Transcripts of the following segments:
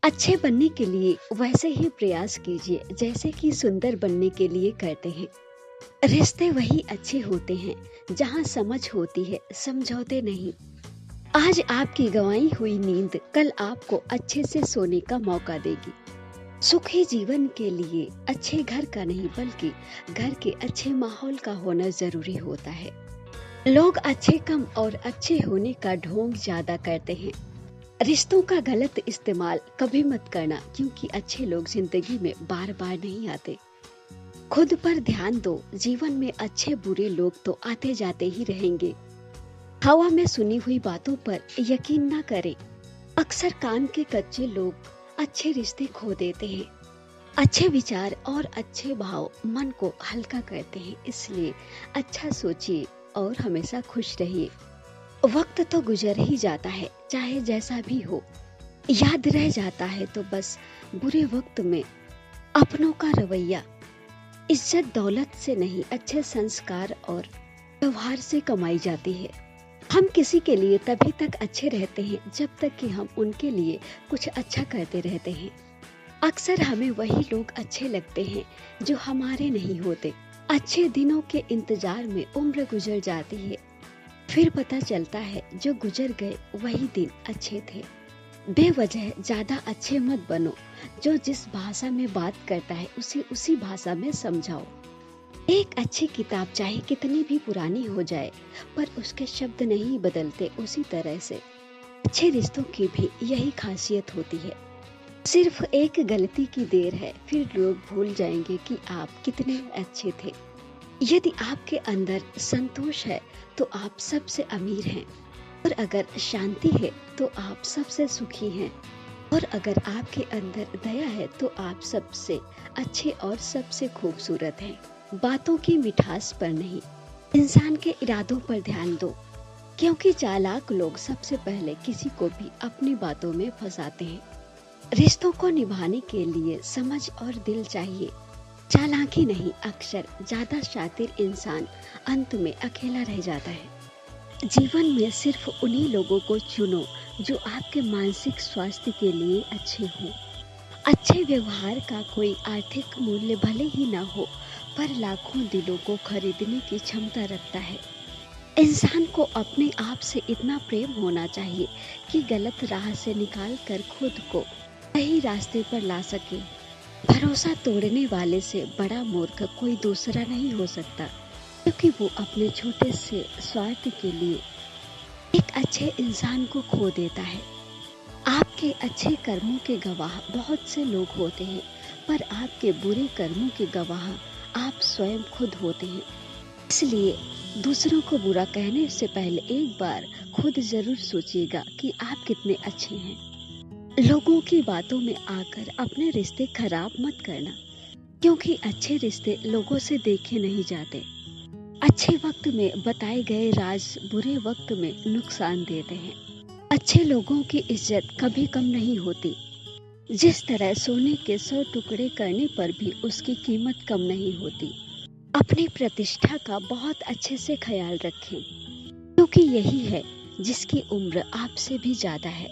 अच्छे बनने के लिए वैसे ही प्रयास कीजिए जैसे कि सुंदर बनने के लिए करते हैं। रिश्ते वही अच्छे होते हैं जहाँ समझ होती है, समझौते नहीं। आज आपकी गंवाई हुई नींद कल आपको अच्छे से सोने का मौका देगी। सुखी जीवन के लिए अच्छे घर का नहीं बल्कि घर के अच्छे माहौल का होना जरूरी होता है। लोग अच्छे कम और अच्छे होने का ढोंग ज्यादा करते हैं। रिश्तों का गलत इस्तेमाल कभी मत करना, क्योंकि अच्छे लोग जिंदगी में बार बार नहीं आते। खुद पर ध्यान दो, जीवन में अच्छे बुरे लोग तो आते जाते ही रहेंगे। हवा में सुनी हुई बातों पर यकीन न करें। अक्सर कान के कच्चे लोग अच्छे रिश्ते खो देते हैं। अच्छे विचार और अच्छे भाव मन को हल्का करते हैं, इसलिए अच्छा सोचिए और हमेशा खुश रहिए। वक्त तो गुजर ही जाता है, चाहे जैसा भी हो। याद रह जाता है तो बस बुरे वक्त में अपनों का रवैया। इज्जत दौलत से नहीं, अच्छे संस्कार और व्यवहार से कमाई जाती है। हम किसी के लिए तभी तक अच्छे रहते हैं जब तक कि हम उनके लिए कुछ अच्छा करते रहते हैं। अक्सर हमें वही लोग अच्छे लगते हैं जो हमारे नहीं होते। अच्छे दिनों के इंतजार में उम्र गुजर जाती है, फिर पता चलता है जो गुजर गए वही दिन अच्छे थे। बेवजह ज्यादा अच्छे मत बनो। जो जिस भाषा में बात करता है उसी भाषा में समझाओ। एक अच्छी किताब चाहे कितनी भी पुरानी हो जाए, पर उसके शब्द नहीं बदलते, उसी तरह से अच्छे रिश्तों की भी यही खासियत होती है। सिर्फ एक गलती की देर है, फिर लोग भूल जाएंगे कि आप कितने अच्छे थे। यदि आपके अंदर संतोष है तो आप सबसे अमीर हैं, और अगर शांति है तो आप सबसे सुखी हैं, और अगर आपके अंदर दया है तो आप सबसे अच्छे और सबसे खूबसूरत हैं। बातों की मिठास पर नहीं, इंसान के इरादों पर ध्यान दो, क्योंकि चालाक लोग सबसे पहले किसी को भी अपनी बातों में फंसाते हैं। रिश्तों को निभाने के लिए समझ और दिल चाहिए, चालाकी नहीं। अक्सर ज्यादा शातिर इंसान अंत में अकेला रह जाता है। जीवन में सिर्फ उन्हीं लोगों को चुनो जो आपके मानसिक स्वास्थ्य के लिए अच्छे हों। अच्छे व्यवहार का कोई आर्थिक मूल्य भले ही ना हो, पर लाखों दिलों को खरीदने की क्षमता रखता है। इंसान को अपने आप से इतना प्रेम होना चाहिए कि गलत राह से निकाल कर खुद को सही रास्ते पर ला सके। भरोसा तोड़ने वाले से बड़ा मूर्ख कोई दूसरा नहीं हो सकता, क्योंकि वो अपने छोटे से स्वार्थ के लिए एक अच्छे इंसान को खो देता है। आपके अच्छे कर्मों के गवाह बहुत से लोग होते हैं, पर आपके बुरे कर्मों के गवाह आप स्वयं खुद होते हैं। इसलिए दूसरों को बुरा कहने से पहले एक बार खुद जरूर सोचिएगा कि आप कितने अच्छे हैं। लोगों की बातों में आकर अपने रिश्ते खराब मत करना, क्योंकि अच्छे रिश्ते लोगों से देखे नहीं जाते। अच्छे वक्त में बताए गए राज बुरे वक्त में नुकसान देते हैं। अच्छे लोगों की इज्जत कभी कम नहीं होती। जिस तरह सोने के 100 टुकड़े करने पर भी उसकी कीमत कम नहीं होती। अपनी प्रतिष्ठा का बहुत अच्छे से ख्याल रखें, क्योंकि यही है जिसकी उम्र आपसे भी ज्यादा है।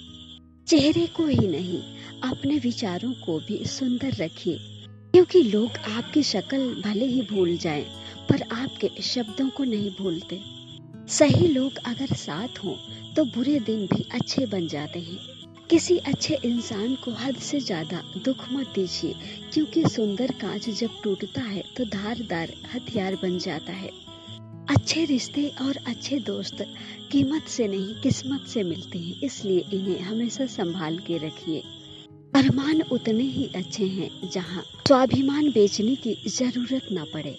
चेहरे को ही नहीं, अपने विचारों को भी सुंदर रखिए, क्योंकि लोग आपकी शक्ल भले ही भूल जाएं, पर आपके शब्दों को नहीं भूलते। सही लोग अगर साथ हों तो बुरे दिन भी अच्छे बन जाते हैं। किसी अच्छे इंसान को हद से ज्यादा दुख मत दीजिए, क्योंकि सुंदर कांच जब टूटता है तो धारदार हथियार बन जाता है। अच्छे रिश्ते और अच्छे दोस्त कीमत से नहीं किस्मत से मिलते हैं, इसलिए इन्हें हमेशा संभाल के रखिए। अरमान उतने ही अच्छे हैं जहाँ स्वाभिमान बेचने की जरूरत ना पड़े।